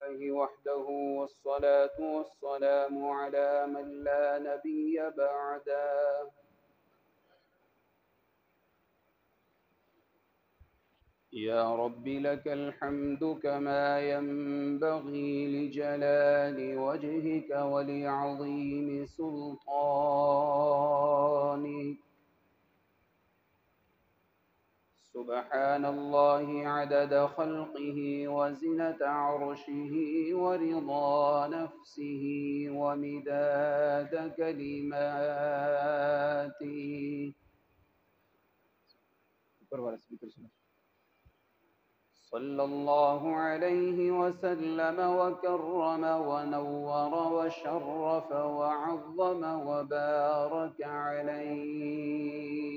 الله وحده والصلاة والسلام على من لا نبي بعده. يا رب لك الحمد كما ينبغي لجلال وجهك ولعظيم سلطانك. سبحان الله عدد خلقه وزنة عرشه ورضا نفسه ومداد كلماته. صلى الله عليه وسلم وكرم ونور وشرف وعظم وبارك عليه.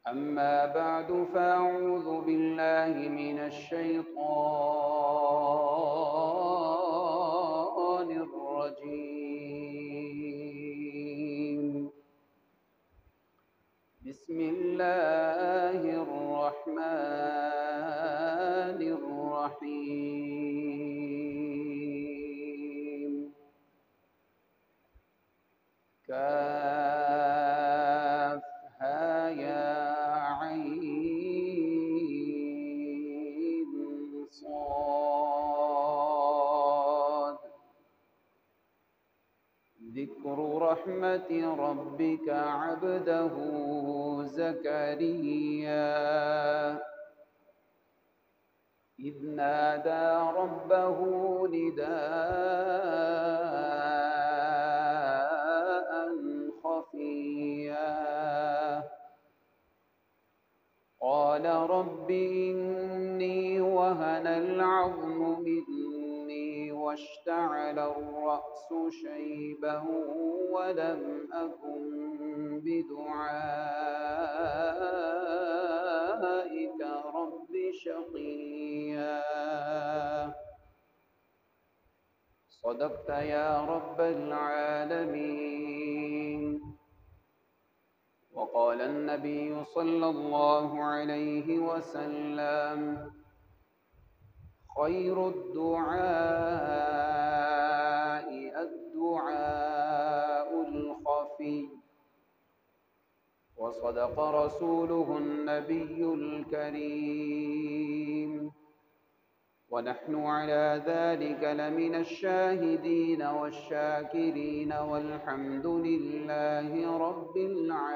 أما بعد فأعوذ بالله من الشيطان الرجيم. بسم الله الرحمن الرحيم. كافها يا عين صاد. ذكر رحمة ربك عبده زكريا إذ نادى ربه نداء خفيا قال رب إني وهن العظم مني واشتعل الرأس شيبا ولم أكن بدعائك رب شقيا. صدقت يا رب العالمين. وقال النبي صلى الله عليه وسلم خير الدعاء الدعاء الخفي. وصدق رسوله النبي الكريم. ونحن على ذلك لمن الشاهدين والشاكرين والحمد لله رب العالمين.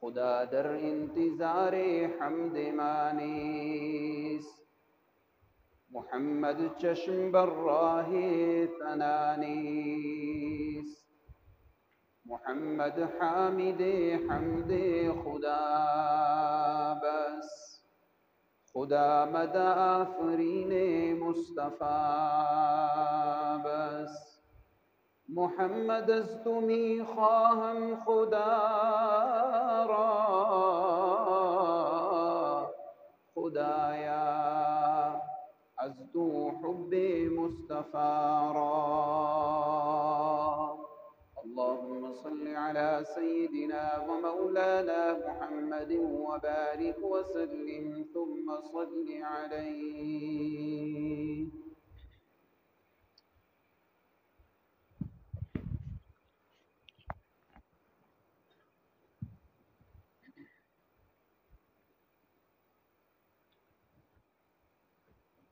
خدا در انتظار حمد مانیس. محمد چشم بر راه ثنانیس. محمد حامد حمد خدا بس. خدا مد آفرین مصطفی بس. محمد از تو می خواهم خدا را خدایا از تو حب مصطفی را. اللهم صل على سيدنا ومولانا محمد وبارك وسلم ثم صل عليه.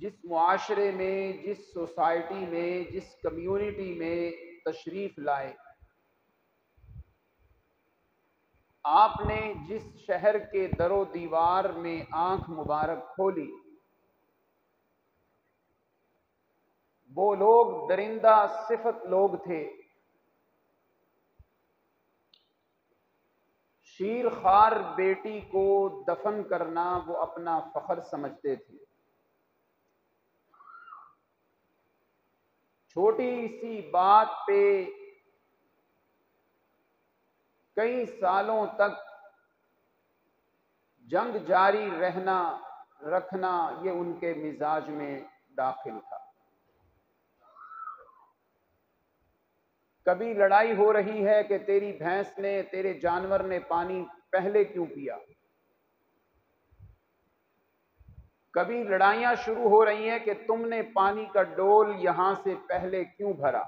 جس معاشرے میں، جس سوسائٹی میں، جس کمیونٹی میں تشریف لائے، آپ نے جس شہر کے در و دیوار میں آنکھ مبارک کھولی، وہ لوگ درندہ صفت لوگ تھے، شیر خوار بیٹی کو دفن کرنا وہ اپنا فخر سمجھتے تھے، چھوٹی سی بات پہ کئی سالوں تک جنگ جاری رکھنا یہ ان کے مزاج میں داخل تھا۔ کبھی لڑائی ہو رہی ہے کہ تیری بھینس نے، تیرے جانور نے پانی پہلے کیوں پیا، کبھی لڑائیاں شروع ہو رہی ہیں کہ تم نے پانی کا ڈول یہاں سے پہلے کیوں بھرا۔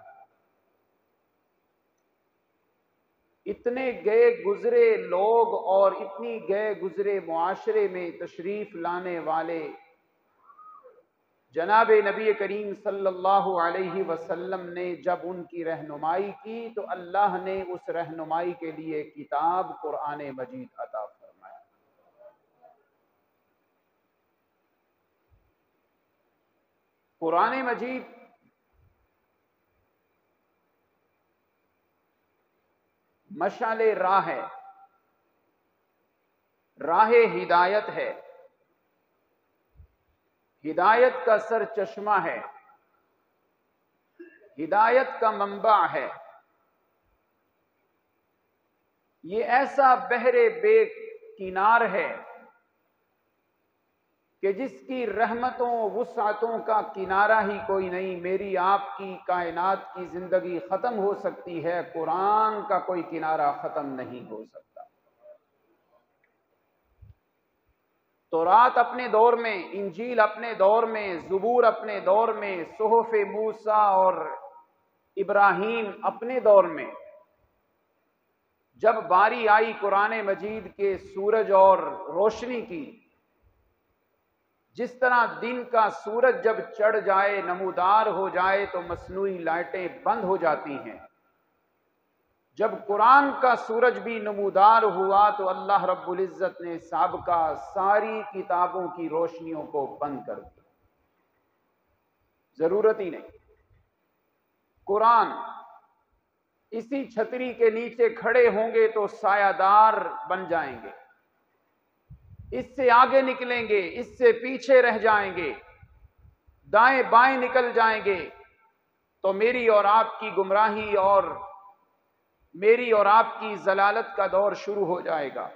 اتنے گئے گزرے لوگ اور اتنی گئے گزرے معاشرے میں تشریف لانے والے جناب نبی کریم صلی اللہ علیہ وسلم نے جب ان کی رہنمائی کی تو اللہ نے اس رہنمائی کے لیے کتاب قرآن مجید عطا فرمایا۔ قرآن مجید مشعل راہ ہے، راہ ہدایت ہے، ہدایت کا سر چشمہ ہے، ہدایت کا منبع ہے، یہ ایسا بحر بے کنار ہے کہ جس کی رحمتوں وسعتوں کا کنارہ ہی کوئی نہیں۔ میری آپ کی کائنات کی زندگی ختم ہو سکتی ہے، قرآن کا کوئی کنارہ ختم نہیں ہو سکتا۔ تورات اپنے دور میں، انجیل اپنے دور میں، زبور اپنے دور میں، صحف موسیٰ اور ابراہیم اپنے دور میں، جب باری آئی قرآن مجید کے سورج اور روشنی کی، جس طرح دن کا سورج جب چڑھ جائے، نمودار ہو جائے تو مصنوعی لائٹیں بند ہو جاتی ہیں، جب قرآن کا سورج بھی نمودار ہوا تو اللہ رب العزت نے سابقہ ساری کتابوں کی روشنیوں کو بند کر دیا، ضرورت ہی نہیں۔ قرآن اسی چھتری کے نیچے کھڑے ہوں گے تو سایہ دار بن جائیں گے، اس سے آگے نکلیں گے، اس سے پیچھے رہ جائیں گے، دائیں بائیں نکل جائیں گے تو میری اور آپ کی گمراہی اور میری اور آپ کی ضلالت کا دور شروع ہو جائے گا۔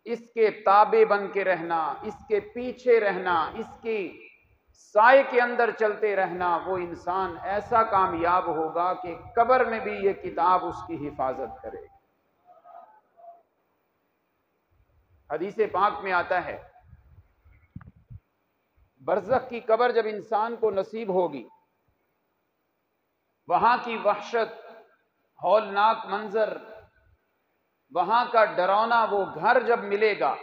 اس کے تابع بن کے رہنا، اس کے پیچھے رہنا، اس کی سائے کے اندر چلتے رہنا، وہ انسان ایسا کامیاب ہوگا کہ قبر میں بھی یہ کتاب اس کی حفاظت کرے۔ حدیث پاک میں آتا ہے، برزخ کی قبر جب انسان کو نصیب ہوگی، وہاں کی وحشت، ہولناک منظر، وہاں کا ڈراونا وہ گھر جب ملے گا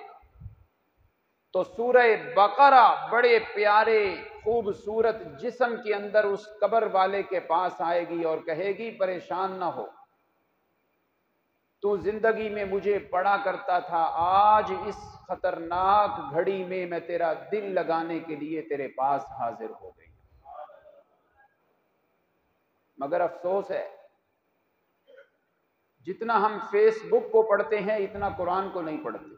تو سورہ بقرہ بڑے پیارے خوبصورت جسم کے اندر اس قبر والے کے پاس آئے گی اور کہے گی پریشان نہ ہو، تو زندگی میں مجھے پڑھا کرتا تھا، آج اس خطرناک گھڑی میں میں تیرا دل لگانے کے لیے تیرے پاس حاضر ہو گئی۔ مگر افسوس ہے، جتنا ہم فیس بک کو پڑھتے ہیں اتنا قرآن کو نہیں پڑھتے،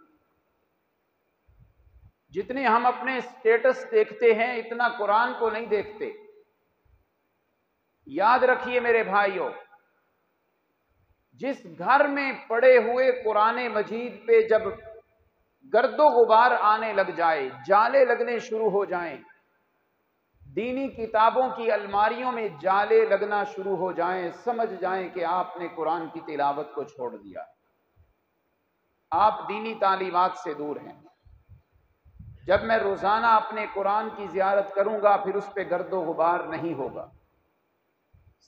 جتنے ہم اپنے اسٹیٹس دیکھتے ہیں اتنا قرآن کو نہیں دیکھتے۔ یاد رکھیے میرے بھائیوں، جس گھر میں پڑے ہوئے قرآن مجید پہ جب گرد و غبار آنے لگ جائے، جالے لگنے شروع ہو جائیں، دینی کتابوں کی الماریوں میں جالے لگنا شروع ہو جائیں، سمجھ جائیں کہ آپ نے قرآن کی تلاوت کو چھوڑ دیا، آپ دینی تعلیمات سے دور ہیں۔ جب میں روزانہ اپنے قرآن کی زیارت کروں گا پھر اس پہ گرد و غبار نہیں ہوگا،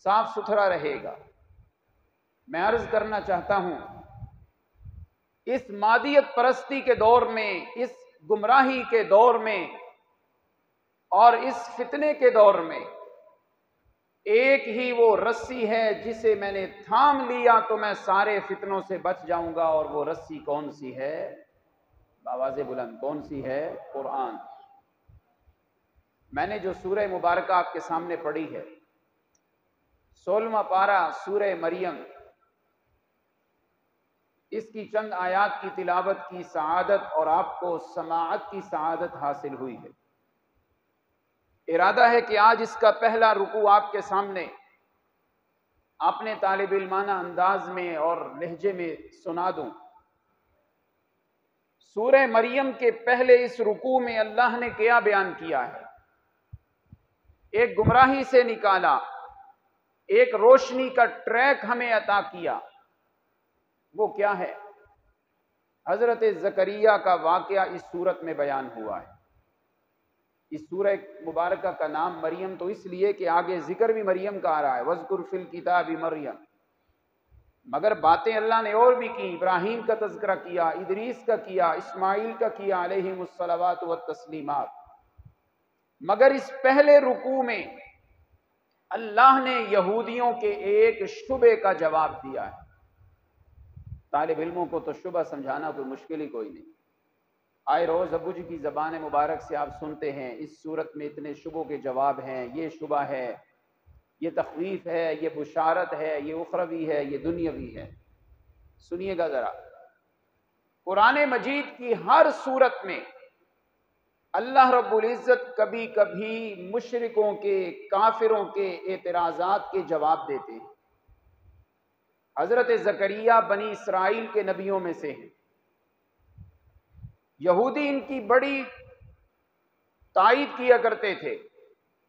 صاف ستھرا رہے گا۔ میں عرض کرنا چاہتا ہوں، اس مادیت پرستی کے دور میں، اس گمراہی کے دور میں اور اس فتنے کے دور میں ایک ہی وہ رسی ہے جسے میں نے تھام لیا تو میں سارے فتنوں سے بچ جاؤں گا، اور وہ رسی کون سی ہے؟ بآواز بلند کون سی ہے؟ قرآن۔ میں نے جو سورہ مبارکہ آپ کے سامنے پڑھی ہے، 16واں پارہ سورہ مریم، اس کی چند آیات کی تلاوت کی سعادت اور آپ کو سماعت کی سعادت حاصل ہوئی ہے۔ ارادہ ہے کہ آج اس کا پہلا رکوع آپ کے سامنے اپنے طالب علمانہ انداز میں اور لہجے میں سنا دوں۔ سورہ مریم کے پہلے اس رکوع میں اللہ نے کیا بیان کیا ہے؟ ایک گمراہی سے نکالا، ایک روشنی کا ٹریک ہمیں عطا کیا۔ وہ کیا ہے؟ حضرت زکریہ کا واقعہ اس صورت میں بیان ہوا ہے۔ اس سورہ مبارکہ کا نام مریم تو اس لیے کہ آگے ذکر بھی مریم کا آ رہا ہے، وَاذْكُرْ فِي الْكِتَابِ مریم، مگر باتیں اللہ نے اور بھی کی۔ ابراہیم کا تذکرہ کیا، ادریس کا کیا، اسماعیل کا کیا علیہم الصلوات والتسلیمات، مگر اس پہلے رکوع میں اللہ نے یہودیوں کے ایک شبہ کا جواب دیا ہے۔ طالب علموں کو تو شبہ سمجھانا کوئی مشکل ہی کوئی نہیں، آئے روز ابو جی کی زبان مبارک سے آپ سنتے ہیں اس صورت میں اتنے شبوں کے جواب ہیں، یہ شبہ ہے، یہ تخویف ہے، یہ بشارت ہے، یہ اخروی ہے، یہ دنیاوی ہے۔ سنیے گا ذرا، قرآن مجید کی ہر صورت میں اللہ رب العزت کبھی کبھی مشرکوں کے، کافروں کے اعتراضات کے جواب دیتے ہیں۔ حضرت زکریا بنی اسرائیل کے نبیوں میں سے ہیں، یہودی ان کی بڑی تائید کیا کرتے تھے،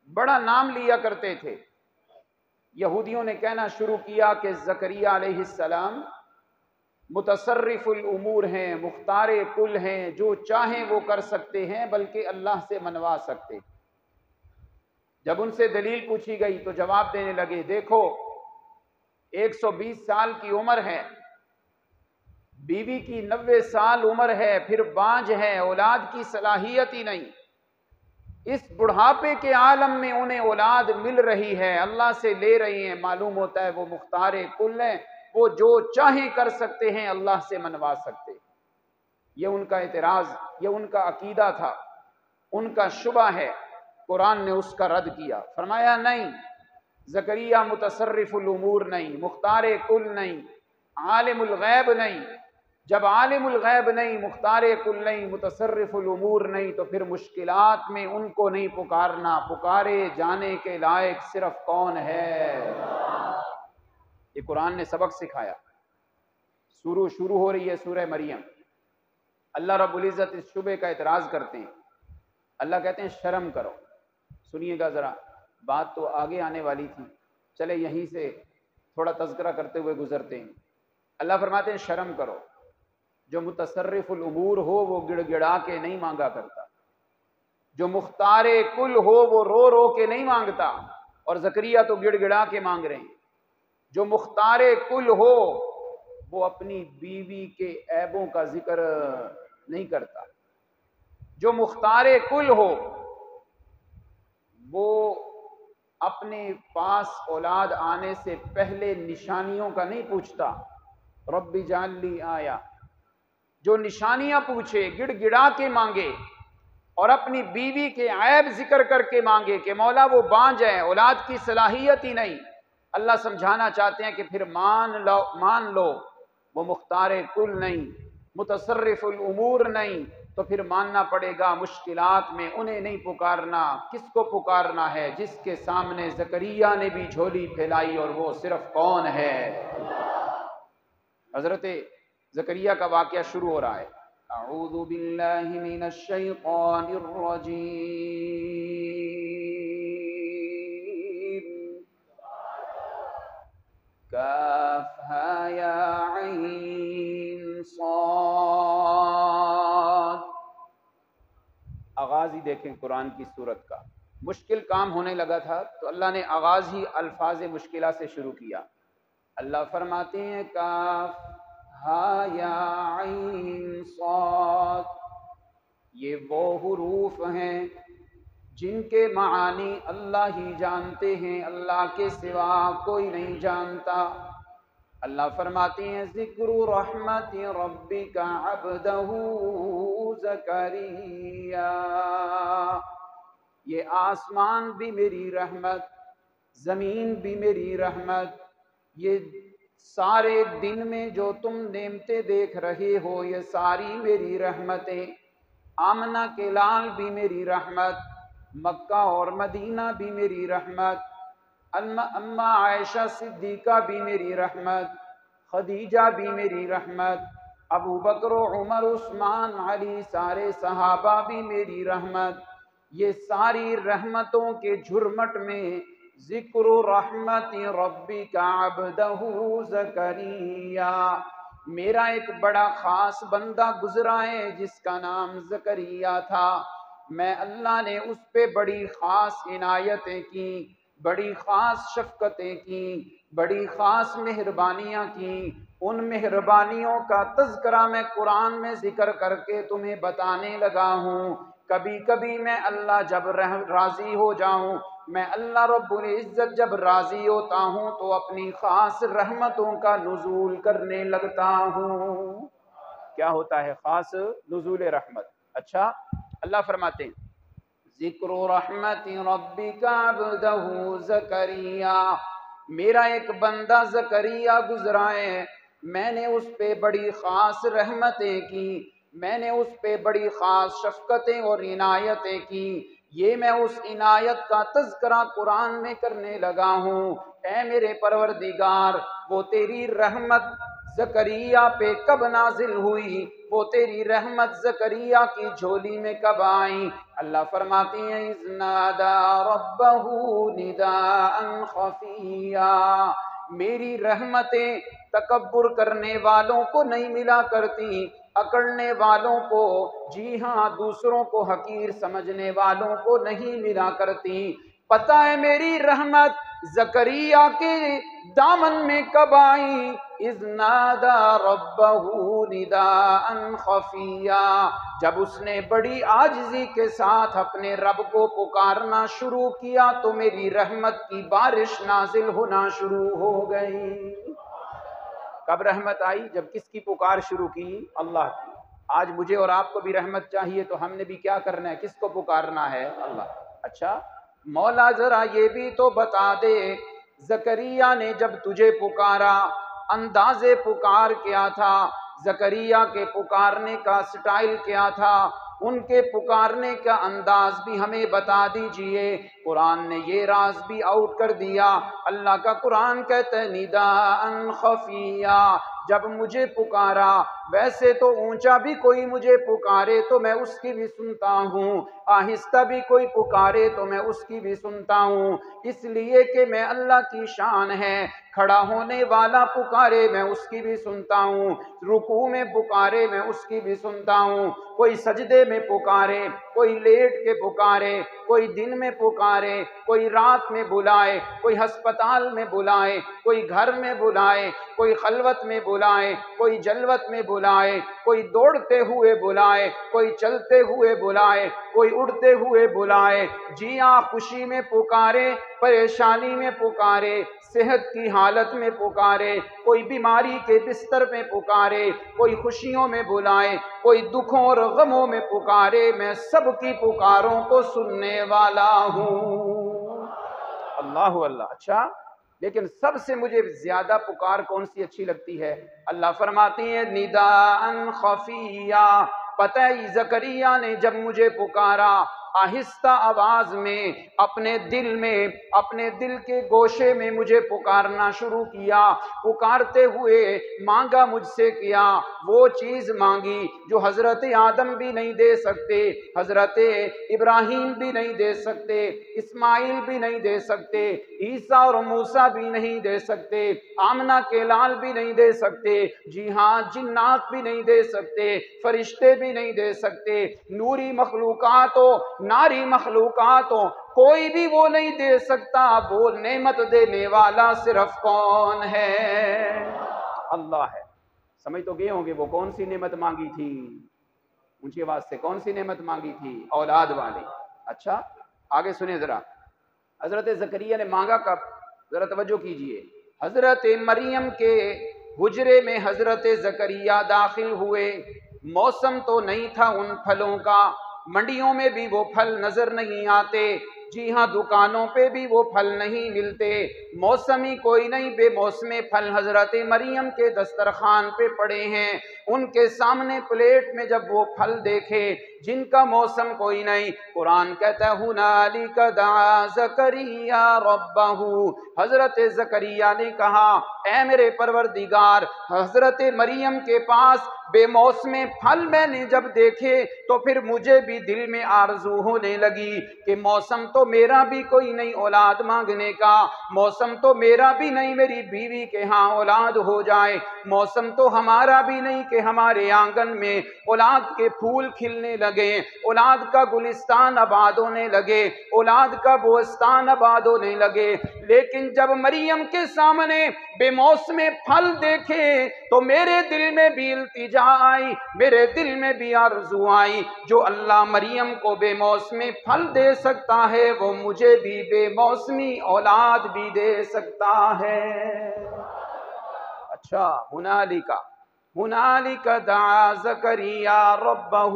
بڑا نام لیا کرتے تھے۔ یہودیوں نے کہنا شروع کیا کہ زکریا علیہ السلام متصرف الامور ہیں، مختار کل ہیں، جو چاہیں وہ کر سکتے ہیں، بلکہ اللہ سے منوا سکتے۔ جب ان سے دلیل پوچھی گئی تو جواب دینے لگے، دیکھو 120 سال کی عمر ہے، بیوی کی 90 سال عمر ہے، پھر بانجھ ہے، اولاد کی صلاحیت ہی نہیں، اس بڑھاپے کے عالم میں انہیں اولاد مل رہی ہے، اللہ سے لے رہی ہیں، معلوم ہوتا ہے وہ مختار کل ہیں، وہ جو چاہیں کر سکتے ہیں، اللہ سے منوا سکتے۔ یہ ان کا اعتراض، یہ ان کا عقیدہ تھا، ان کا شبہ ہے۔ قرآن نے اس کا رد کیا، فرمایا نہیں، زکریا متصرف الامور نہیں، مختار کل نہیں، عالم الغیب نہیں۔ جب عالم الغیب نہیں، مختار کل نہیں، متصرف الامور نہیں، تو پھر مشکلات میں ان کو نہیں پکارنا، پکارے جانے کے لائق صرف کون ہے؟ یہ قرآن نے سبق سکھایا۔ شروع ہو رہی ہے سورہ مریم، اللہ رب العزت اس شبہ کا اعتراض کرتے ہیں۔ اللہ کہتے ہیں شرم کرو۔ سنیے گا ذرا، بات تو آگے آنے والی تھی، چلے یہیں سے تھوڑا تذکرہ کرتے ہوئے گزرتے ہیں۔ اللہ فرماتے ہیں شرم کرو، جو متصرف الامور ہو وہ گڑ گڑا کے نہیں مانگا کرتا، جو مختار کل ہو وہ رو رو کے نہیں مانگتا، اور زکریا تو گڑ گڑا کے مانگ رہے ہیں۔ جو مختار کل ہو وہ اپنی بیوی کے عیبوں کا ذکر نہیں کرتا، جو مختار کل ہو وہ اپنے پاس اولاد آنے سے پہلے نشانیوں کا نہیں پوچھتا، رب اجعل لی آیا، جو نشانیاں پوچھے، گڑ گڑا کے مانگے، اور اپنی بیوی کے عیب ذکر کر کے مانگے کہ مولا وہ بانجھ ہے، اولاد کی صلاحیت ہی نہیں۔ اللہ سمجھانا چاہتے ہیں کہ پھر مان لو وہ مختار کل نہیں، متصرف الامور نہیں، تو پھر ماننا پڑے گا مشکلات میں انہیں نہیں پکارنا۔ کس کو پکارنا ہے؟ جس کے سامنے زکریا نے بھی جھولی پھیلائی، اور وہ صرف کون ہے؟ حضرت زکریا کا واقعہ شروع ہو رہا ہے۔ اعوذ باللہ من الشیطان الرجیم، کافہا یا عین صاد۔ آغاز ہی دیکھیں قرآن کی سورت کا، مشکل کام ہونے لگا تھا تو اللہ نے آغاز ہی الفاظ مشکلہ سے شروع کیا۔ اللہ فرماتے ہیں کاف ہا یا عین صاد، یہ وہ حروف ہیں جن کے معانی اللہ ہی جانتے ہیں، اللہ کے سوا کوئی نہیں جانتا۔ اللہ فرماتے ہیں ذکر رحمت ربک عبدہ زکریا، یہ آسمان بھی میری رحمت، زمین بھی میری رحمت، یہ سارے دن میں جو تم نعمتیں دیکھ رہے ہو یہ ساری میری رحمتیں، آمنہ کے لال بھی میری رحمت، مکہ اور مدینہ بھی میری رحمت، اماں عائشہ صدیقہ بھی میری رحمت، خدیجہ بھی میری رحمت، ابو بکر و عمر عثمان علی سارے صحابہ بھی میری رحمت۔ یہ ساری رحمتوں کے جھرمٹ میں ذکر رحمت ربک عبدہ زکریا، میرا ایک بڑا خاص بندہ گزرا ہے جس کا نام زکریا تھا، میں اللہ نے اس پہ بڑی خاص عنایتیں کی، بڑی خاص شفقتیں کی، بڑی خاص مہربانیاں کی۔ ان مہربانیوں کا تذکرہ میں قرآن میں ذکر کر کے تمہیں بتانے لگا ہوں۔ کبھی کبھی میں اللہ جب راضی ہو جاؤں، میں اللہ رب العزت جب راضی ہوتا ہوں تو اپنی خاص رحمتوں کا نزول کرنے لگتا ہوں۔ کیا ہوتا ہے؟ خاص نزول رحمت۔ اچھا، اللہ فرماتے ہیں ذکر رحمت ربک عبدہ زکریا، میرا ایک بندہ زکریا گزرا ہے، میں نے اس پہ بڑی خاص رحمتیں کی، میں نے اس پہ بڑی خاص شفقتیں اور عنایتیں کی۔ یہ میں اس عنایت کا تذکرہ قرآن میں کرنے لگا ہوں۔ اے میرے پروردگار، وہ تیری رحمت زکریا پہ کب نازل ہوئی، وہ تیری رحمت زکریا کی جھولی میں کب آئی؟ اللہ فرماتے ہیں اذ نادى ربہ نداء خفیا، میری رحمتیں تکبر کرنے والوں کو نہیں ملا کرتی، اکڑنے والوں کو، جی ہاں دوسروں کو حقیر سمجھنے والوں کو نہیں ملا کرتی۔ پتہ ہے میری رحمت زکریا کے دامن میں کب آئی؟ اذ نادى ربہ نداء خفیا، جب اس نے بڑی عاجزی کے ساتھ اپنے رب کو پکارنا شروع کیا تو میری رحمت کی بارش نازل ہونا شروع ہو گئی۔ کب رحمت آئی؟ جب کس کی پکار شروع کی؟ اللہ کی۔ آج مجھے اور آپ کو بھی رحمت چاہیے تو ہم نے بھی کیا کرنا ہے؟ کس کو پکارنا ہے؟ اللہ۔ اچھا مولا ذرا یہ بھی تو بتا دے، زکریا نے جب تجھے پکارا انداز پکار کیا تھا؟ زکریا کے پکارنے کا سٹائل کیا تھا؟ ان کے پکارنے کا انداز بھی ہمیں بتا دیجئے۔ قرآن نے یہ راز بھی آؤٹ کر دیا۔ اللہ کا قرآن کہتا ہے نداء خفیا، جب مجھے پکارا، ویسے تو اونچا بھی کوئی مجھے پکارے تو میں اس کی بھی سنتا ہوں، آہستہ بھی کوئی پکارے تو میں اس کی بھی سنتا ہوں، اس لیے کہ میں اللہ کی شان ہے۔ کھڑا ہونے والا پکارے میں اس کی بھی سنتا ہوں، رکوع میں پکارے میں اس کی بھی سنتا ہوں، کوئی سجدے میں پکارے، کوئی لیٹ کے پکارے، کوئی دن میں پکارے، کوئی رات میں بلائے، کوئی ہسپتال میں بلائے، کوئی گھر میں بلائے، کوئی خلوت میں بلائے، کوئی جلوت میں بلائے، کوئی دوڑتے ہوئے بلائے، کوئی چلتے ہوئے بلائے، کوئی اڑتے ہوئے بلائے، جی ہاں خوشی میں پکارے، پریشانی میں پکارے، صحت کی حالت میں پکارے، کوئی بیماری کے بستر میں پکارے، کوئی خوشیوں میں بلائے، کوئی دکھوں اور غموں میں پکارے، میں سب کی پکاروں کو سننے والا ہوں۔ اللہ اللہ۔ اچھا لیکن سب سے مجھے زیادہ پکار کون سی اچھی لگتی ہے؟ اللہ فرماتی ہے نداء خفیا، پتہ ہے زکریا نے جب مجھے پکارا آہستہ آواز میں، اپنے دل میں، اپنے دل کے گوشے میں مجھے پکارنا شروع کیا، پکارتے ہوئے مانگا مجھ سے کیا، وہ چیز مانگی جو حضرت آدم بھی نہیں دے سکتے، حضرت ابراہیم بھی نہیں دے سکتے، اسماعیل بھی نہیں دے سکتے، عیسیٰ اور موسیٰ بھی نہیں دے سکتے، آمنہ کے لال بھی نہیں دے سکتے، جی ہاں جنات بھی نہیں دے سکتے، فرشتے بھی نہیں دے سکتے، نوری مخلوقات ہو ناری مخلوقات ہو، کوئی بھی وہ نہیں دے سکتا۔ وہ نعمت دینے والا صرف کون ہے؟ اللہ ہے۔ سمجھ تو گئے ہوں گے وہ کون سی نعمت مانگی تھی؟ اونچی آواز سے کون سی نعمت مانگی تھی؟ اولاد والی۔ اچھا آگے سنیں ذرا، حضرت زکریا نے مانگا کب؟ ذرا توجہ کیجئے، حضرت مریم کے حجرے میں حضرت زکریا داخل ہوئے، موسم تو نہیں تھا ان پھلوں کا، منڈیوں میں بھی وہ پھل نظر نہیں آتے، جی ہاں دکانوں پہ بھی وہ پھل نہیں ملتے، موسم ہی کوئی نہیں، بے موسم پھل حضرت مریم کے دسترخوان پہ پڑے ہیں، ان کے سامنے پلیٹ میں جب وہ پھل دیکھے جن کا موسم کوئی نہیں، قرآن کہتا ہے ہنالک دعا زکریا ربہ، حضرت زکریا نے کہا اے میرے پروردگار، حضرت مریم کے پاس بے موسم پھل میں نے جب دیکھے تو پھر مجھے بھی دل میں آرزو ہونے لگی کہ موسم تو میرا بھی کوئی نہیں اولاد مانگنے کا، موسم تو میرا بھی نہیں میری بیوی کے ہاں اولاد ہو جائے، موسم تو ہمارا بھی نہیں کہ ہمارے آنگن میں اولاد کے پھول کھلنے لگے، اولاد کا گلستان آباد ہونے لگے، اولاد کا بوستان آباد ہونے لگے، لیکن جب مریم کے سامنے بے موسم پھل دیکھے تو میرے دل میں بھی التجا آئی، میرے دل میں بھی آرزو آئی، جو اللہ مریم کو بے موسمی پھل دے سکتا ہے وہ مجھے بھی بے موسمی اولاد بھی دے سکتا ہے۔ اچھا، ہنالک دعا زکریا ربہ،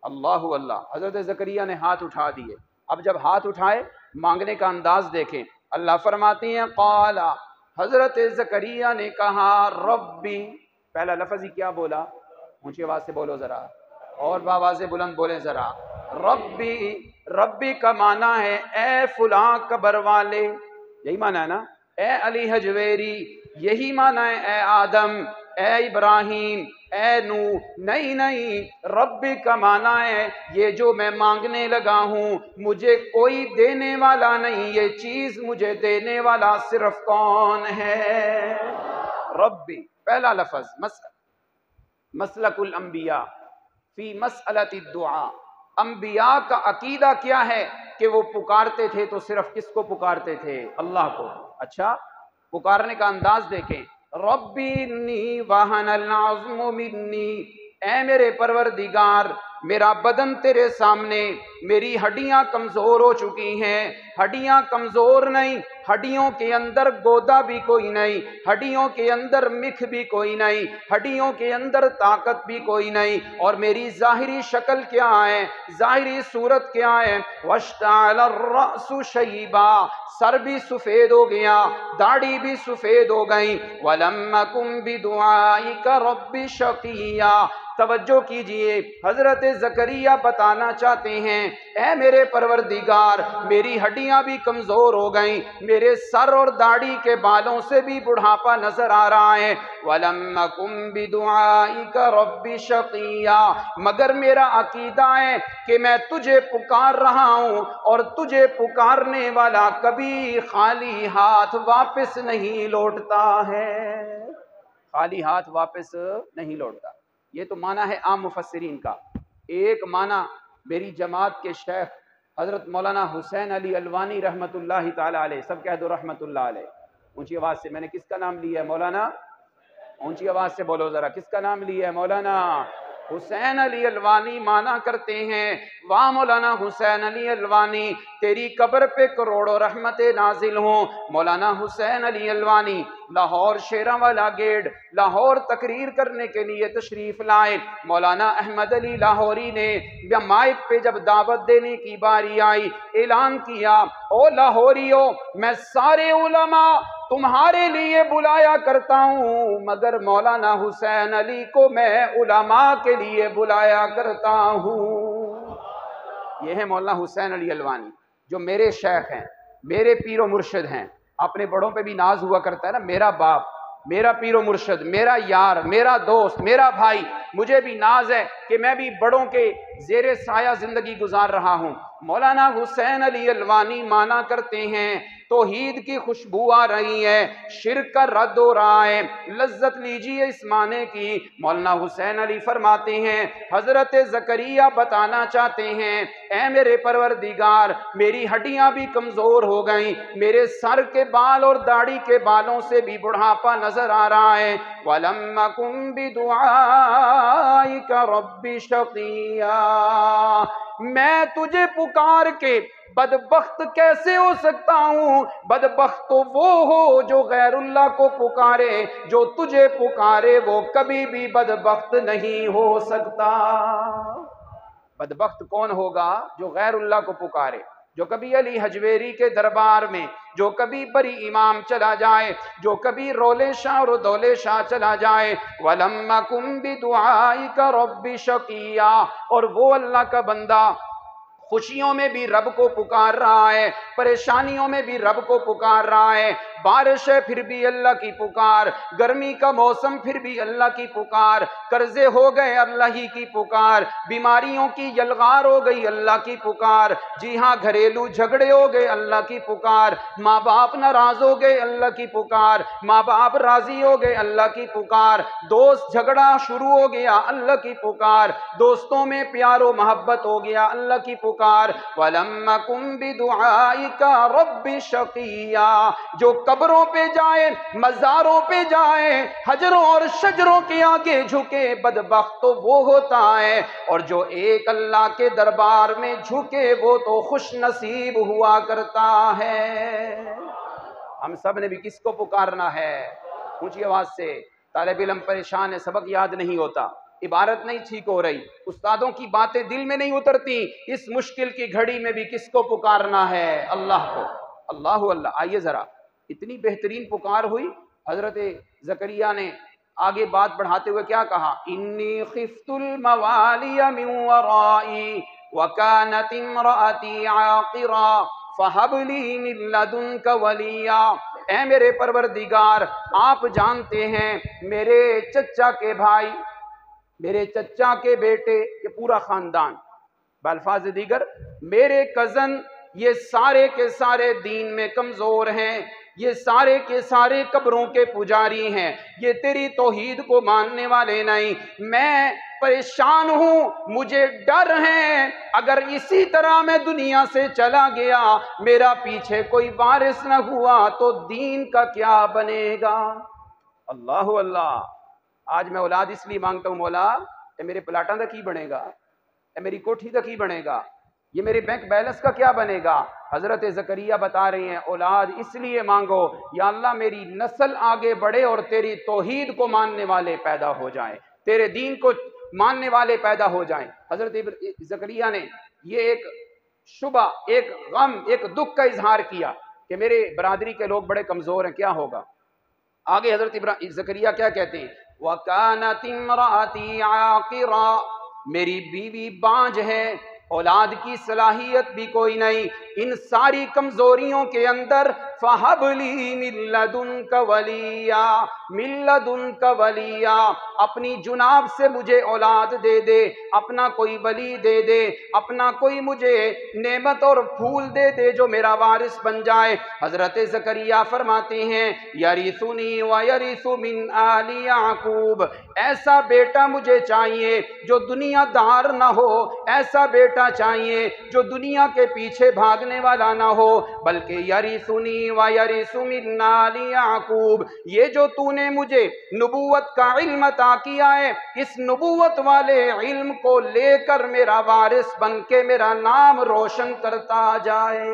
اللہ اللہ، حضرت زکریا نے ہاتھ اٹھا دیے، اب جب ہاتھ اٹھائے مانگنے کا انداز دیکھیں، اللہ فرماتی ہیں قال، حضرت زکریا نے کہا ربی، پہلا لفظ ہی کیا بولا؟ اونچی آواز سے بولو ذرا، اور بآواز بلند بولیں ذرا، ربی، ربی کا معنی ہے اے فلاں قبر والے، یہی معنی ہے نا، اے علی حجویری، یہی معنی ہے اے آدم، اے ابراہیم، اے نوح، نہیں، ربی کا معنی ہے یہ جو میں مانگنے لگا ہوں مجھے کوئی دینے والا نہیں، یہ چیز مجھے دینے والا صرف کون ہے؟ ربی، پہلا لفظ، مسلک الانبیاء فی مسئلۃ الدعاء، انبیاء کا عقیدہ کیا ہے کہ وہ پکارتے تھے تو صرف کس کو پکارتے تھے؟ اللہ کو۔ اچھا، پکارنے کا انداز دیکھیں، ربی انی وہن العظم منی، اے میرے پروردگار میرا بدن تیرے سامنے، میری ہڈیاں کمزور ہو چکی ہیں، ہڈیاں کمزور نہیں، ہڈیوں کے اندر گودا بھی کوئی نہیں، ہڈیوں کے اندر مکھ بھی کوئی نہیں، ہڈیوں کے اندر طاقت بھی کوئی نہیں، اور میری ظاہری شکل کیا ہے، ظاہری صورت کیا ہے، واشتعل الرأس شیبا، سر بھی سفید ہو گیا، داڑھی بھی سفید ہو گئی، وَلَمْ أَكُنْ بِدُعَائِكَ رَبِّ شَقِيًّا، توجہ کیجئے، حضرت زکریا بتانا چاہتے ہیں اے میرے پروردگار میری ہڈیاں بھی کمزور ہو گئیں، میرے سر اور داڑھی کے بالوں سے بھی بڑھاپا نظر آ رہا ہے، وَلَمْ أَكُنْ بِدُعَائِكَ رَبِّ شَقِيًّا، مگر میرا عقیدہ ہے کہ میں تجھے پکار رہا ہوں اور تجھے پکارنے والا کبھی خالی ہاتھ واپس نہیں لوٹتا ہے، خالی ہاتھ واپس نہیں لوٹتا۔ یہ تو معنی ہے عام مفسرین کا۔ ایک معنی میری جماعت کے شیخ حضرت مولانا حسین علی الوانی رحمت اللہ تعالی علیہ، سب کہہ دو رحمت اللہ علیہ، اونچی آواز سے، میں نے کس کا نام لیا ہے؟ مولانا، اونچی آواز سے بولو ذرا، کس کا نام لیا ہے؟ مولانا حسین علی الوانی مانا کرتے ہیں، واہ مولانا حسین علی الوانی تیری قبر پہ کروڑوں رحمتیں نازل ہوں۔ مولانا حسین علی الوانی لاہور شیراں والا گیٹ، لاہور تقریر کرنے کے لیے تشریف لائے، مولانا احمد علی لاہوری نے مائک پہ جب دعوت دینے کی باری آئی اعلان کیا، او لاہوریو میں سارے علماء تمہارے لیے بلایا کرتا ہوں مگر مولانا حسین علی کو میں علماء کے لیے بلایا کرتا ہوں۔ یہ ہے مولانا حسین علی الوانی جو میرے شیخ ہیں، میرے پیر و مرشد ہیں، اپنے بڑوں پہ بھی ناز ہوا کرتا ہے نا، میرا باپ، میرا پیر و مرشد، میرا یار، میرا دوست، میرا بھائی، مجھے بھی ناز ہے کہ میں بھی بڑوں کے زیر سایہ زندگی گزار رہا ہوں۔ مولانا حسین علی الوانی مانا کرتے ہیں توحید کی خوشبو آ رہی ہے، شرک کا رد ہو رہا ہے، لذت لیجیے اس معنی کی۔ مولانا حسین علی فرماتے ہیں حضرت زکریا بتانا چاہتے ہیں اے میرے پروردگار میری ہڈیاں بھی کمزور ہو گئیں، میرے سر کے بال اور داڑھی کے بالوں سے بھی بڑھاپا نظر آ رہا ہے، وَلَمْ أَكُنْ بِدُعَائِكَ رَبِّ شَقِيًّا، میں تجھے پکار کے بدبخت کیسے ہو سکتا ہوں؟ بدبخت تو وہ ہو جو غیر اللہ کو پکارے، جو تجھے پکارے وہ کبھی بھی بدبخت نہیں ہو سکتا۔ بدبخت کون ہوگا؟ جو غیر اللہ کو پکارے، جو کبھی علی حجویری کے دربار میں، جو کبھی بری امام چلا جائے، جو کبھی رولے شاہ اور دولے شاہ چلا جائے۔ وَلَمَّ كُن بِدُعَائِكَ رَبِّ شَقِيًّا، اور وہ اللہ کا بندہ خوشیوں میں بھی رب کو پکار رہا ہے، پریشانیوں میں بھی رب کو پکار رہا ہے، بارش ہے پھر بھی اللہ کی پکار، گرمی کا موسم پھر بھی اللہ کی پکار، قرضے ہو گئے اللہ ہی کی پکار، بیماریوں کی یلغار ہو گئی اللہ کی پکار، جی ہاں گھریلو جھگڑے ہو گئے اللہ کی پکار، ماں باپ ناراض ہو گئے اللہ کی پکار، ماں باپ راضی ہو گئے اللہ کی پکار، دوست جھگڑا شروع ہو گیا اللہ کی پکار، دوستوں میں پیار و محبت ہو گیا اللہ کی پکار۔ وَلَمَّ كُن بِدُعَائِكَ رَبِّ شَقِيًّا، جو قبروں پہ جائے، مزاروں پہ جائے، حجروں اور شجروں کے آگے جھکے، بدبخت تو وہ ہوتا ہے، اور جو ایک اللہ کے دربار میں جھکے وہ تو خوش نصیب ہوا کرتا ہے۔ ہم سب نے بھی کس کو پکارنا ہے؟ اونچی آواز سے۔ طالب علم پریشان ہے، سبق یاد نہیں ہوتا، عبارت نہیں ٹھیک ہو رہی، استادوں کی باتیں دل میں نہیں اترتی، اس مشکل کی گھڑی میں بھی کس کو پکارنا ہے؟ اللہ کو۔ اللہ اللہ۔ آئیے ذرا، اتنی بہترین پکار ہوئی، حضرت زکریا نے آگے بات بڑھاتے ہوئے کیا کہا؟ انی خفت الموالی من ورائی وکانت امرأتی عاقرا فہب لی من لدنک ولیا۔ اے میرے پروردگار، آپ جانتے ہیں میرے چچا کے بھائی، میرے چچا کے بیٹے، یہ پورا خاندان، بالفاظ دیگر میرے کزن، یہ سارے کے سارے دین میں کمزور ہیں، یہ سارے کے سارے قبروں کے پجاری ہیں، یہ تیری توحید کو ماننے والے نہیں، میں پریشان ہوں، مجھے ڈر ہے، اگر اسی طرح میں دنیا سے چلا گیا، میرا پیچھے کوئی وارث نہ ہوا تو دین کا کیا بنے گا؟ اللہ اللہ۔ آج میں اولاد اس لیے مانگتا ہوں، مولا اے میرے پلاٹاں دا کی بنے گا، اے میری کوٹھی دا کی بنے گا، یہ میرے بینک بیلنس کا کیا بنے گا؟ حضرت زکریا بتا رہی ہیں اولاد اس لیے مانگو یا اللہ میری نسل آگے بڑھے اور تیری توحید کو ماننے والے پیدا ہو جائیں، تیرے دین کو ماننے والے پیدا ہو جائیں۔ حضرت زکریا نے یہ ایک شبہ، ایک غم، ایک دکھ کا اظہار کیا کہ میرے برادری کے لوگ بڑے کمزور ہیں، کیا ہوگا؟ آگے حضرت زکریا کیا کہتے ہیں؟ وَكَانَتِ امْرَأَتِي عَاقِرًا، میری بیوی بانجھ ہے، اولاد کی صلاحیت بھی کوئی نہیں، ان ساری کمزوریوں کے اندر فَهَبْ لِي مِن لَّدُنْكَ وَلِيًّا، مِن لَّدُنْكَ وَلِيًّا، اپنی جناب سے مجھے اولاد دے دے، اپنا کوئی ولی دے دے، اپنا کوئی مجھے نعمت اور پھول دے دے جو میرا وارث بن جائے۔ حضرت زکریا فرماتے ہیں یرثنی ویرث من آل یعقوب، ایسا بیٹا مجھے چاہیے جو دنیا دار نہ ہو، ایسا بیٹا چاہیے جو دنیا کے پیچھے بھاگنے والا نہ ہو، بلکہ یرثنی ویرث من آل یعقوب، یہ جو تو نے مجھے نبوت کا علم عطا کیا ہے، اس نبوت والے علم کو لے کر میرا وارث بن کے میرا نام روشن کرتا جائے،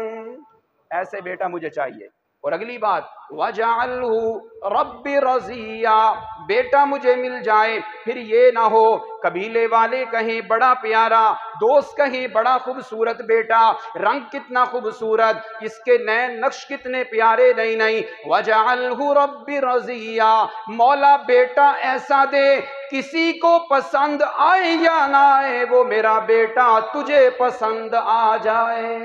ایسے بیٹا مجھے چاہیے۔ اور اگلی بات وَجَعَلْهُ رَبِّ رَضِيًّا، بیٹا مجھے مل جائے، پھر یہ نہ ہو قبیلے والے کہیں بڑا پیارا، دوست کہیں بڑا خوبصورت بیٹا، رنگ کتنا خوبصورت، اس کے نئے نقش کتنے پیارے، نہیں وَجَعَلْهُ رَبِّ رَضِيًّا، مولا بیٹا ایسا دے کسی کو پسند آئے یا نہ آئے وہ میرا بیٹا تجھے پسند آ جائے۔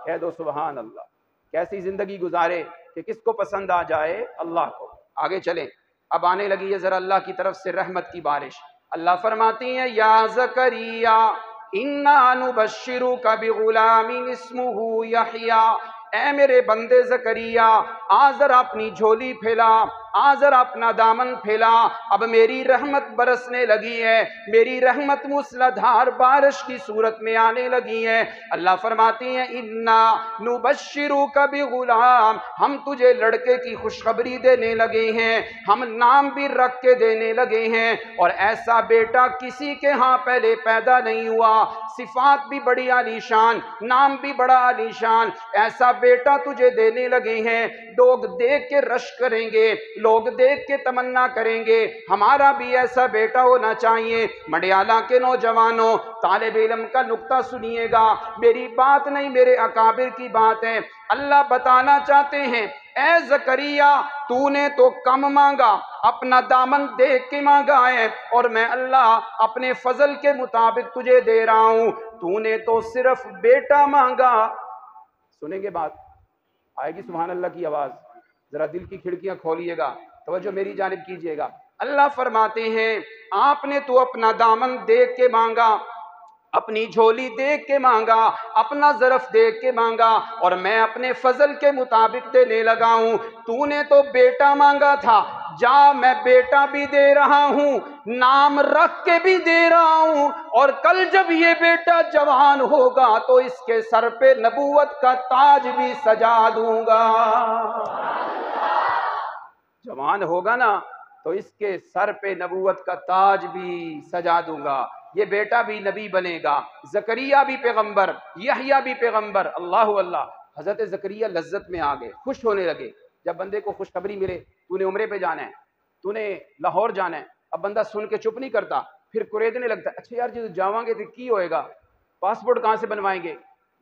کہہ دو سبحان اللہ۔ کیسی زندگی گزارے کہ کس کو پسند آ جائے؟ اللہ کو۔ آگے چلیں، اب آنے لگی ہے ذرا اللہ کی طرف سے رحمت کی بارش۔ اللہ فرماتی ہیں یا زکریا انا نبشرک بغلام اسمہ یحییٰ، اے میرے بندے زکریا آ ذرا اپنی جھولی پھیلا، ذرا اپنا دامن پھیلا، اب میری رحمت برسنے لگی ہے، میری رحمت موسلادھار بارش کی صورت میں آنے لگی ہے۔ اللہ فرماتی ہیں اِنَّا نُبَشِّرُكَ بِغُلَامٍ، ہم تجھے لڑکے کی خوشخبری دینے لگے ہیں، ہم نام بھی رکھ کے دینے لگے ہیں، اور ایسا بیٹا کسی کے ہاں پہلے پیدا نہیں ہوا، صفات بھی بڑی عالی شان، نام بھی بڑا عالی شان، ایسا بیٹا تجھے دینے لگے ہیں۔ لوگ دیکھ کے رش کریں گے، لوگ دیکھ کے تمنا کریں گے ہمارا بھی ایسا بیٹا ہونا چاہیے۔ مڈیالہ کے نوجوانوں، طالب علم کا نکتہ سنیے گا، میری بات نہیں میرے اکابر کی بات ہے۔ اللہ بتانا چاہتے ہیں اے زکریا تو نے تو کم مانگا، اپنا دامن دیکھ کے مانگا ہے، اور میں اللہ اپنے فضل کے مطابق تجھے دے رہا ہوں، تو نے تو صرف بیٹا مانگا۔ سنیں گے بات، آئے گی سبحان اللہ کی آواز، ذرا دل کی کھڑکیاں کھولیے گا، توجہ میری جانب کیجئے گا۔ اللہ فرماتے ہیں آپ نے تو اپنا دامن دیکھ کے مانگا، اپنی جھولی دیکھ کے مانگا، اپنا ظرف دیکھ کے مانگا، اور میں اپنے فضل کے مطابق دینے لگا ہوں۔ تو نے تو بیٹا مانگا تھا، جا میں بیٹا بھی دے رہا ہوں، نام رکھ کے بھی دے رہا ہوں، اور کل جب یہ بیٹا جوان ہوگا تو اس کے سر پہ نبوت کا تاج بھی سجا دوں گا۔ جوان ہوگا نا تو اس کے سر پہ نبوت کا تاج بھی سجا دوں گا، یہ بیٹا بھی نبی بنے گا، زکریا بھی پیغمبر، یحییٰ بھی پیغمبر۔ اللہ اللہ، حضرت زکریا لذت میں آ گئے، خوش ہونے لگے۔ جب بندے کو خوشخبری ملے تو نے عمرے پہ جانا ہے، تو نے لاہور جانا ہے، اب بندہ سن کے چپ نہیں کرتا، پھر قریدنے لگتا ہے، اچھا یار جب جاواں گے تو کی ہوئے گا، پاسپورٹ کہاں سے بنوائیں گے،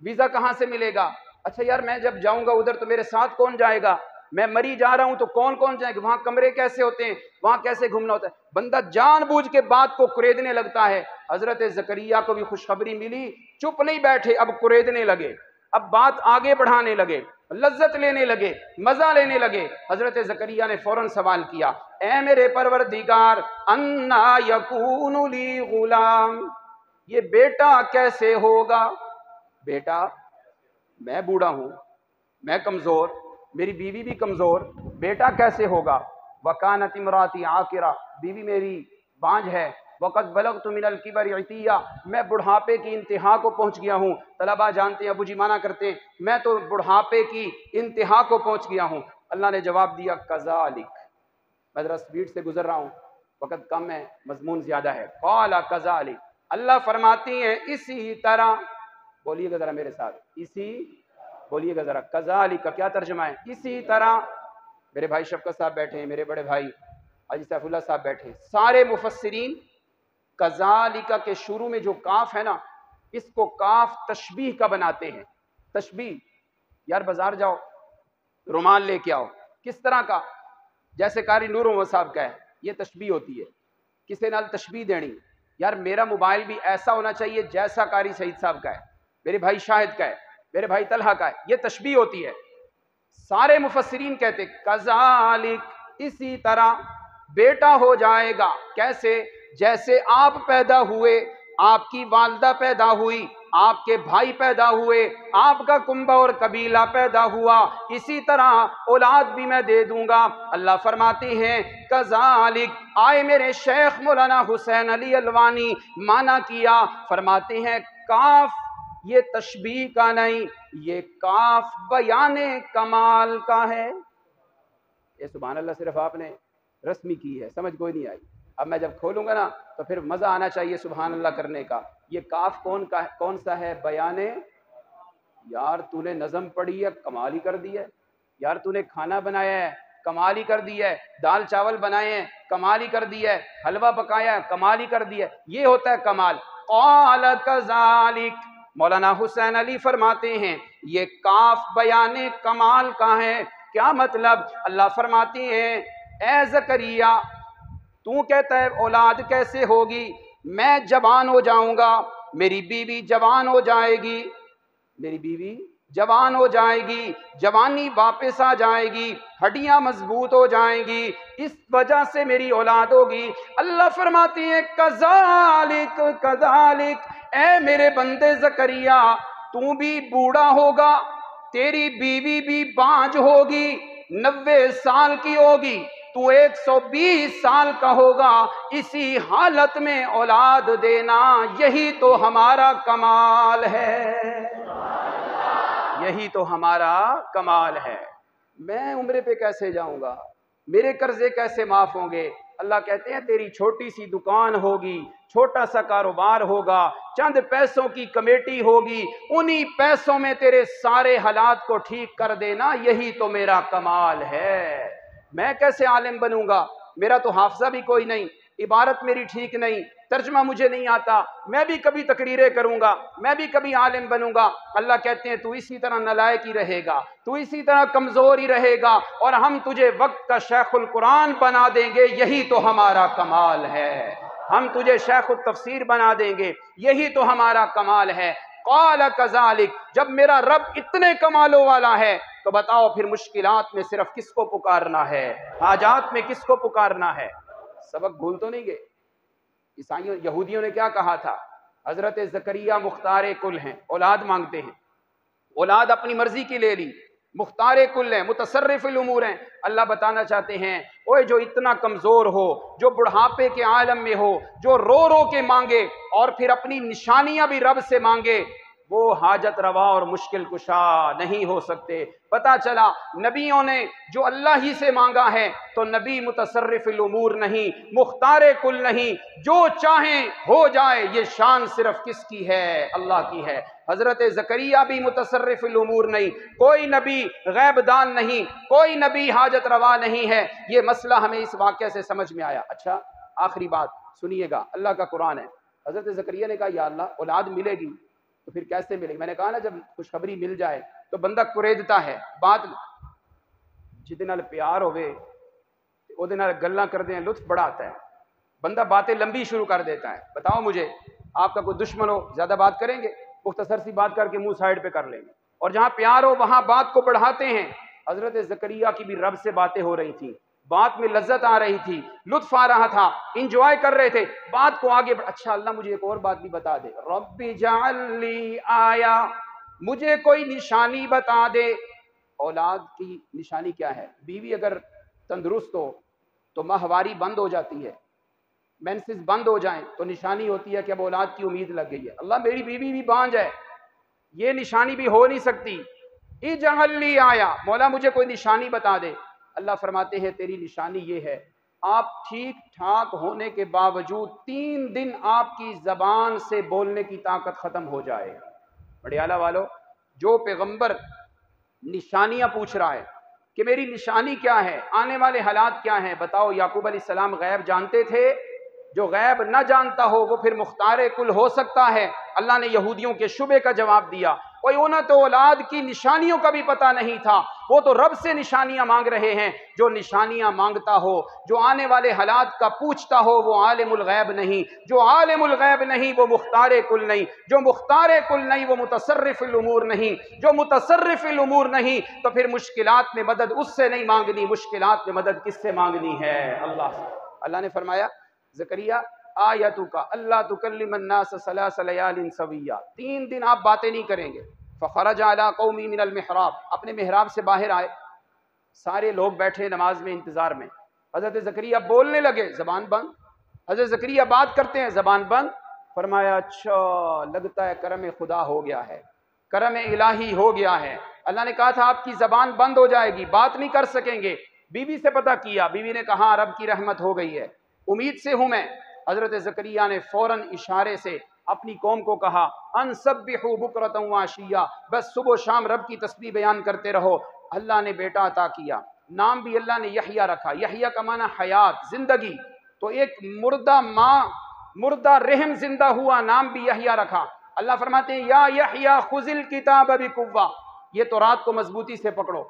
ویزا کہاں سے ملے گا، اچھا یار میں جب جاؤں گا ادھر تو میرے ساتھ کون جائے گا، میں مری جا رہا ہوں تو کون کون جائے گا، وہاں کمرے کیسے ہوتے ہیں، وہاں کیسے گھومنا ہوتا ہے، بندہ جان بوجھ کے بات کو قریدنے لگتا ہے۔ حضرت زکریا کو بھی خوشخبری ملی، چپ نہیں بیٹھے، اب قریدنے لگے، اب بات آگے بڑھانے لگے، لذت لینے لگے، مزہ لینے لگے۔ حضرت زکریا نے فوراً سوال کیا، اے میرے پروردگار انا یکون لی غلام، یہ بیٹا کیسے ہوگا؟ بیٹا میں بوڑھا ہوں، میں کمزور، میری بیوی بھی کمزور، بیٹا کیسے ہوگا؟ وکانت امراتی عاقرہ، بیوی میری بانجھ ہے، وقت بلغت من الکبر عتیہ، میں بڑھاپے کی انتہا کو پہنچ گیا ہوں۔ طلباء جانتے ہیں، ابو جی مانا کرتے ہیں میں تو بڑھاپے کی انتہا کو پہنچ گیا ہوں۔ اللہ نے جواب دیا کذالک، میں ذرا سپیڈ سے گزر رہا ہوں، وقت کم ہے، مضمون زیادہ ہے۔ قال کذالک، اللہ فرماتی ہیں اسی طرح، بولیے گا ذرا میرے ساتھ، اسی، بولیے گا ذرا، کذالک کا کیا ترجمہ ہے؟ اسی طرح۔ میرے بھائی شفقت صاحب بیٹھے ہیں، میرے بڑے بھائی حاجی سیف اللہ صاحب بیٹھے ہیں، سارے مفسرین کذالک کے شروع میں جو کاف ہے نا، اس کو کاف تشبیہ کا بناتے ہیں۔ تشبیہ، یار بازار جاؤ رومال لے کے آؤ، کس طرح کا؟ جیسے قاری نور محمد صاحب کا ہے، یہ تشبیہ ہوتی ہے، کسی نال تشبیہ دینی، یار میرا موبائل بھی ایسا ہونا چاہیے جیسا قاری سعید صاحب کا ہے، میرے بھائی شاہد کا ہے، میرے بھائی طلحہ کا ہے، یہ تشبیہ ہوتی ہے۔ سارے مفسرین کہتے کذالک، اسی طرح بیٹا ہو جائے گا، کیسے؟ جیسے آپ پیدا ہوئے، آپ کی والدہ پیدا ہوئی، آپ کے بھائی پیدا ہوئے، آپ کا کنبہ اور قبیلہ پیدا ہوا، اسی طرح اولاد بھی میں دے دوں گا۔ اللہ فرماتے ہیں کذالک، آئے میرے شیخ مولانا حسین علی الوانی مانا کیا، فرماتے ہیں کاف یہ تشبیہ کا نہیں، یہ کاف بیان کمال کا ہے۔ یہ سبحان اللہ صرف آپ نے رسمی کی ہے، سمجھ کوئی نہیں آئی، اب میں جب کھولوں گا نا تو پھر مزہ آنا چاہیے سبحان اللہ کرنے کا۔ یہ کاف کون سا ہے؟ بیان، یار تو نے نظم پڑھی ہے کمال ہی کر دی ہے، یار تو نے کھانا بنایا ہے کمال ہی کر دی ہے، دال چاول بنائے ہیں کمال ہی کر دی ہے، حلوہ پکایا ہے کمال ہی کر دی ہے، یہ ہوتا ہے کمال۔ قال کذالک، مولانا حسین علی فرماتے ہیں یہ کاف بیان کمال کا ہے۔ کیا مطلب؟ اللہ فرماتے ہیں اے زکریا تو کہتا ہے اولاد کیسے ہوگی، میں جوان ہو جاؤں گا، میری بیوی جوان ہو جائے گی، میری بیوی جوان ہو جائے گی، جوانی واپس آ جائے گی، ہڈیاں مضبوط ہو جائیں گی، اس وجہ سے میری اولاد ہوگی۔ اللہ فرماتی ہے کذالک کذالک، اے میرے بندے زکریا تو بھی بوڑھا ہوگا، تیری بیوی بھی بانجھ ہوگی، 90 سال کی ہوگی، تو 120 سال کا ہوگا، اسی حالت میں اولاد دینا، یہی تو ہمارا کمال ہے، یہی تو ہمارا کمال ہے۔ میں عمرے پہ کیسے جاؤں گا؟ میرے قرضے کیسے معاف ہوں گے؟ اللہ کہتے ہیں تیری چھوٹی سی دکان ہوگی، چھوٹا سا کاروبار ہوگا، چند پیسوں کی کمیٹی ہوگی، انہی پیسوں میں تیرے سارے حالات کو ٹھیک کر دینا، یہی تو میرا کمال ہے۔ میں کیسے عالم بنوں گا؟ میرا تو حافظہ بھی کوئی نہیں، عبارت میری ٹھیک نہیں، ترجمہ مجھے نہیں آتا، میں بھی کبھی تقریریں کروں گا، میں بھی کبھی عالم بنوں گا۔ اللہ کہتے ہیں تو اسی طرح نالائق ہی رہے گا، تو اسی طرح کمزور ہی رہے گا، اور ہم تجھے وقت کا شیخ القرآن بنا دیں گے، یہی تو ہمارا کمال ہے۔ ہم تجھے شیخ التفسیر بنا دیں گے، یہی تو ہمارا کمال ہے۔ قال کذالک، جب میرا رب اتنے کمالوں والا ہے تو بتاؤ پھر مشکلات میں صرف کس کو پکارنا ہے، حاجات میں کس کو پکارنا ہے؟ سبق بھول تو نہیں گئے؟ عیسائیوں یہودیوں نے کیا کہا تھا؟ حضرت زکریا مختار کل ہیں، اولاد مانگتے ہیں، اولاد اپنی مرضی کی لے لی، مختار کل ہیں، متصرف الامور ہیں۔ اللہ بتانا چاہتے ہیں اوے جو اتنا کمزور ہو، جو بڑھاپے کے عالم میں ہو، جو رو رو کے مانگے اور پھر اپنی نشانیاں بھی رب سے مانگے، وہ حاجت روا اور مشکل کشا نہیں ہو سکتے۔ پتہ چلا نبیوں نے جو اللہ ہی سے مانگا ہے تو نبی متصرف الامور نہیں، مختار کل نہیں، جو چاہیں ہو جائے، یہ شان صرف کس کی ہے؟ اللہ کی ہے۔ حضرت زکریا بھی متصرف الامور نہیں، کوئی نبی غیب دان نہیں، کوئی نبی حاجت روا نہیں ہے۔ یہ مسئلہ ہمیں اس واقعے سے سمجھ میں آیا۔ اچھا آخری بات سنیے گا، اللہ کا قرآن ہے۔ حضرت زکریا نے کہا یا اللہ اولاد ملے گی تو پھر کیسے ملے گی؟ میں نے کہا نا جب خوشخبری مل جائے تو بندہ کریدتا ہے، بات جہدے نال پیار ہوئے اودے نال گلاں کردے ہیں لطف بڑا آتا ہے، بندہ باتیں لمبی شروع کر دیتا ہے۔ بتاؤ مجھے آپ کا کوئی دشمن ہو زیادہ بات کریں گے؟ مختصر سی بات کر کے منہ سائڈ پہ کر لیں گے، اور جہاں پیار ہو وہاں بات کو بڑھاتے ہیں۔ حضرت زکریا کی بھی رب سے باتیں ہو رہی تھیں، بات میں لذت آ رہی تھی، لطف آ رہا تھا، انجوائے کر رہے تھے، بات کو آگے اچھا اللہ مجھے ایک اور بات بھی بتا دے، رب اجعل لی آیا، مجھے کوئی نشانی بتا دے۔ اولاد کی نشانی کیا ہے؟ بیوی اگر تندرست ہو تو ماہواری بند ہو جاتی ہے، مینسز بند ہو جائیں تو نشانی ہوتی ہے کہ اب اولاد کی امید لگ گئی ہے۔ اللہ میری بیوی بھی بانجھ ہے، یہ نشانی بھی ہو نہیں سکتی۔ اجعل لی آیا، مولا مجھے کوئی نشانی بتا دے۔ اللہ فرماتے ہیں تیری نشانی یہ ہے، آپ ٹھیک ٹھاک ہونے کے باوجود 3 دن آپ کی زبان سے بولنے کی طاقت ختم ہو جائے۔ بڑے اعلیٰ والو، جو پیغمبر نشانیاں پوچھ رہا ہے کہ میری نشانی کیا ہے، آنے والے حالات کیا ہیں، بتاؤ یعقوب علیہ السلام غیب جانتے تھے؟ جو غیب نہ جانتا ہو وہ پھر مختار کل ہو سکتا ہے؟ اللہ نے یہودیوں کے شبے کا جواب دیا، کوئی انہیں تو اولاد کی نشانیوں کا بھی پتہ نہیں تھا، وہ تو رب سے نشانیاں مانگ رہے ہیں۔ جو نشانیاں مانگتا ہو، جو آنے والے حالات کا پوچھتا ہو، وہ عالم الغیب نہیں، جو عالم الغیب نہیں وہ مختار کل نہیں، جو مختار کل نہیں وہ متصرف الامور نہیں، جو متصرف الامور نہیں تو پھر مشکلات میں مدد اس سے نہیں مانگنی، مشکلات میں مدد کس سے مانگنی ہے؟ اللہ سے۔ اللہ نے فرمایا زکریا آیتک اللہ تکلم الناس 3 لیال سویہ، 3 دن آپ باتیں نہیں کریں گے۔ فخرج علی قومی من المحراب، اپنے محراب سے باہر آئے، سارے لوگ بیٹھے نماز میں انتظار میں، حضرت زکریا بولنے لگے، زبان بند، حضرت زکریا بات کرتے ہیں، زبان بند۔ فرمایا اچھا لگتا ہے کرم خدا ہو گیا ہے، کرم الہی ہو گیا ہے۔ اللہ نے کہا تھا آپ کی زبان بند ہو جائے گی، بات نہیں کر سکیں گے۔ بیوی سے پتہ کیا، بیوی نے کہا رب کی رحمت ہو گئی ہے، امید سے ہوں میں۔ حضرت زکریا نے فوراً اشارے سے اپنی قوم کو کہا ان سبحوا بکرۃ وعشیہ، بس صبح و شام رب کی تسبیح بیان کرتے رہو۔ اللہ نے بیٹا عطا کیا، نام بھی اللہ نے یحییٰ رکھا۔ یحییٰ کا معنی حیات، زندگی، تو ایک مردہ ماں، مردہ رحم زندہ ہوا، نام بھی یحییٰ رکھا۔ اللہ فرماتے ہیں یا یحییٰ خذ الکتاب بقوہ، یہ تورات کو مضبوطی سے پکڑو،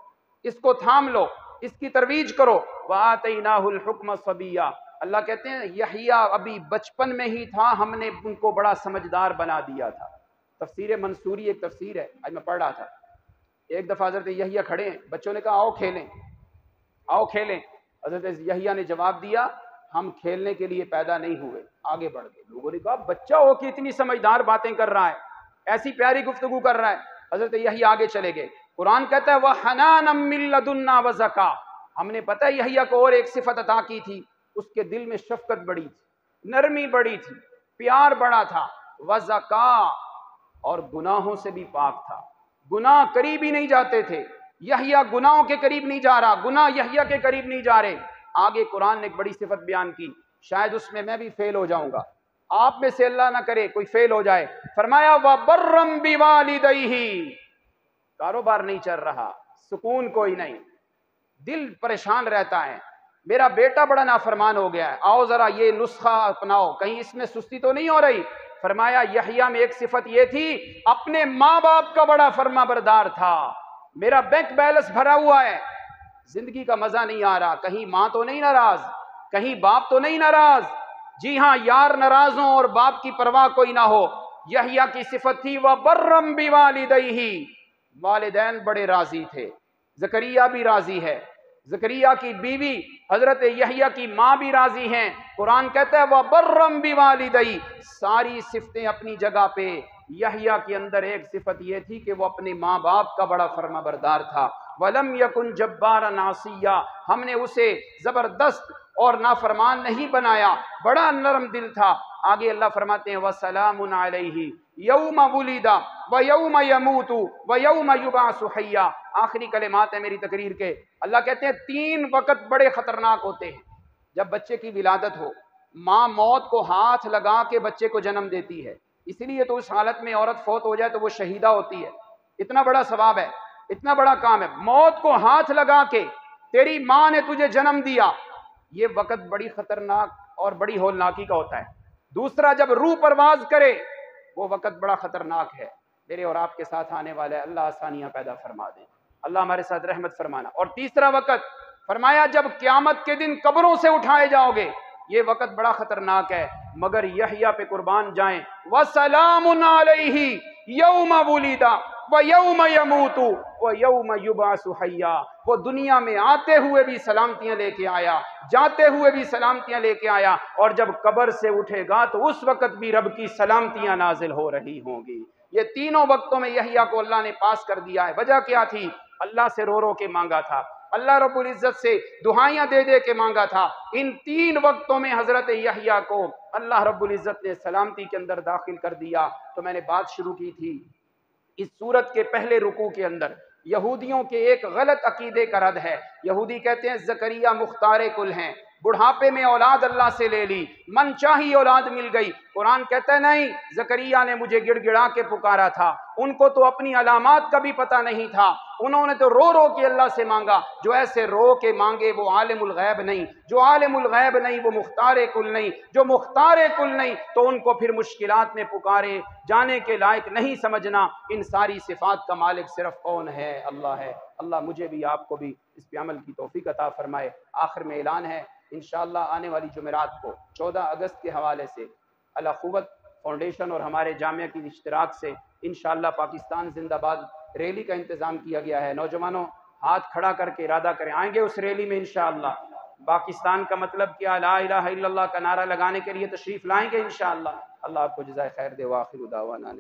اس کو تھام لو، اس کی ترویج کرو۔ وآتیناہ الحکم صبیہ، اللہ کہتے ہیں یحییٰ ابھی بچپن میں ہی تھا، ہم نے ان کو بڑا سمجھدار بنا دیا تھا۔ تفسیر منصوری ایک تفسیر ہے، آج میں پڑھ رہا تھا، ایک دفعہ حضرت یحییٰ کھڑے ہیں، بچوں نے کہا آؤ کھیلیں، آؤ کھیلیں۔ حضرت یحییٰ نے جواب دیا ہم کھیلنے کے لیے پیدا نہیں ہوئے، آگے بڑھ گئے۔ لوگوں نے کہا بچہ ہو کہ اتنی سمجھدار باتیں کر رہا ہے، ایسی پیاری گفتگو کر رہا ہے۔ حضرت یحییٰ آگے چلے گئے۔ قرآن کہتا ہے وَحَنَانًا مِن لَّدُنَّا وَزَکَاةً، ہم نے پتہ یحییٰ کو اور ایک صفت عطا کی تھی، اس کے دل میں شفقت بڑی تھی، نرمی بڑی تھی، پیار بڑا تھا، وزکا، اور گناہوں سے بھی پاک تھا، گناہ قریب ہی نہیں جاتے تھے۔ یحییٰ گناہوں کے قریب نہیں جا رہا، گناہ یحییٰ کے قریب نہیں جا رہے۔ آگے قرآن نے ایک بڑی صفت بیان کی، شاید اس میں بھی فیل ہو جاؤں گا، آپ میں سے اللہ نہ کرے کوئی فیل ہو جائے۔ فرمایا وَبَرًّا بِوَالِدَيْهِ، کاروبار نہیں چل رہا، سکون کوئی نہیں، دل پریشان رہتا ہے، میرا بیٹا بڑا نافرمان ہو گیا ہے، آؤ ذرا یہ نسخہ اپناؤ، کہیں اس میں سستی تو نہیں ہو رہی۔ فرمایا یحییٰ میں ایک صفت یہ تھی، اپنے ماں باپ کا بڑا فرما بردار تھا، میرا بینک بیلنس بھرا ہوا ہے، زندگی کا مزہ نہیں آ رہا، کہیں ماں تو نہیں ناراض، کہیں باپ تو نہیں ناراض۔ جی ہاں، یار ناراض ہوں اور باپ کی پرواہ کوئی نہ ہو۔ یحییٰ کی صفت تھی وَبَرًّا بِوَالِدَيْهِ، والدین بڑے راضی تھے، زکریا بھی راضی ہے، زکریا کی بیوی حضرت یحییٰ کی ماں بھی راضی ہیں۔ قرآن کہتا ہے وَبَرًّا بِوَالِدَيْهِ، ساری صفتیں اپنی جگہ پہ۔ یحییٰ کے اندر ایک صفت یہ تھی کہ وہ اپنے ماں باپ کا بڑا فرما بردار تھا۔ وَلَمْ يَكُنْ جَبَّارًا عَصِيًّا، ہم نے اسے زبردست اور نافرمان نہیں بنایا، بڑا نرم دل تھا۔ آگے اللہ فرماتے ہیں وَسَلَامٌ عَلَيْهِ يَوْمَ وُلِدَ وَيَوْمَ يَمُوتُ وَيَوْمَ يُبْعَثُ حَيًّا۔ آخری کلمات ہیں میری تقریر کے۔ اللہ کہتے ہیں 3 وقت بڑے خطرناک ہوتے ہیں۔ جب بچے کی ولادت ہو، ماں موت کو ہاتھ لگا کے بچے کو جنم دیتی ہے، اسی لیے تو اس حالت میں عورت فوت ہو جائے تو وہ شہیدہ ہوتی ہے، اتنا بڑا ثواب ہے، اتنا بڑا کام ہے، موت کو ہاتھ لگا کے تیری ماں نے تجھے جنم دیا، یہ وقت بڑی خطرناک اور بڑی ہولناکی کا ہوتا ہے۔ دوسرا، جب روح پرواز کرے، وہ وقت بڑا خطرناک ہے۔ میرے اور آپ کے ساتھ آنے والا ہے، اللہ آسانیاں پیدا فرما دیں، اللہ ہمارے ساتھ رحمت فرمانا۔ اور تیسرا وقت فرمایا جب قیامت کے دن قبروں سے اٹھائے جاؤ گے، یہ وقت بڑا خطرناک ہے، مگر یحییٰ پہ قربان جائیں۔ وَسَلَامٌ عَلَيْهِ يَوْمَ وُلِدَ وَيَوْمَ يَمُوتُ وَيَوْمَ يُبْعَثُ حَيًّا، وہ دنیا میں آتے ہوئے بھی سلامتیاں لے کے آیا، جاتے ہوئے بھی سلامتیاں لے کے آیا، اور جب قبر سے اٹھے گا تو اس وقت بھی رب کی سلامتیاں نازل ہو رہی ہوں گی۔ یہ تینوں وقتوں میں یحییٰ کو اللہ نے پاس کر دیا ہے۔ وجہ کیا تھی؟ اللہ سے رو رو کے مانگا تھا، اللہ رب العزت سے دعائیاں دے دے کے مانگا تھا۔ ان 3 وقتوں میں حضرت یحییٰ کو اللہ رب العزت نے سلامتی کے اندر داخل کر دیا۔ تو میں نے بات شروع کی تھی اس سورت کے پہلے رکوع کے اندر یہودیوں کے ایک غلط عقیدے کا رد ہے۔ یہودی کہتے ہیں زکریا مختار کل ہیں، بڑھاپے میں اولاد اللہ سے لے لی، من چاہی اولاد مل گئی۔ قرآن کہتا ہے نہیں، زکریا نے مجھے گڑ گڑا کے پکارا تھا، ان کو تو اپنی علامات کا بھی پتہ نہیں تھا، انہوں نے تو رو رو کے اللہ سے مانگا۔ جو ایسے رو کے مانگے وہ عالم الغیب نہیں، جو عالم الغیب نہیں وہ مختار کل نہیں، جو مختار کل نہیں تو ان کو پھر مشکلات میں پکارے جانے کے لائق نہیں سمجھنا۔ ان ساری صفات کا مالک صرف کون ہے؟ اللہ ہے۔ اللہ مجھے بھی آپ کو بھی اس پہ عمل کی توفیق عطا فرمائے۔ آخر میں اعلان ہے، انشاءاللہ آنے والی جمعرات کو 14 اگست کے حوالے سے الاخوت فاؤنڈیشن اور ہمارے جامعہ کی اشتراک سے انشاءاللہ پاکستان زندہ باد ریلی کا انتظام کیا گیا ہے۔ نوجوانوں ہاتھ کھڑا کر کے ارادہ کریں، آئیں گے اس ریلی میں انشاءاللہ۔ پاکستان کا مطلب کیا؟ لا الہ الا اللہ کا نعرہ لگانے کے لیے تشریف لائیں گے انشاءاللہ۔ اللہ آپ کو جزائے خیر دے۔ وآخر دعوانا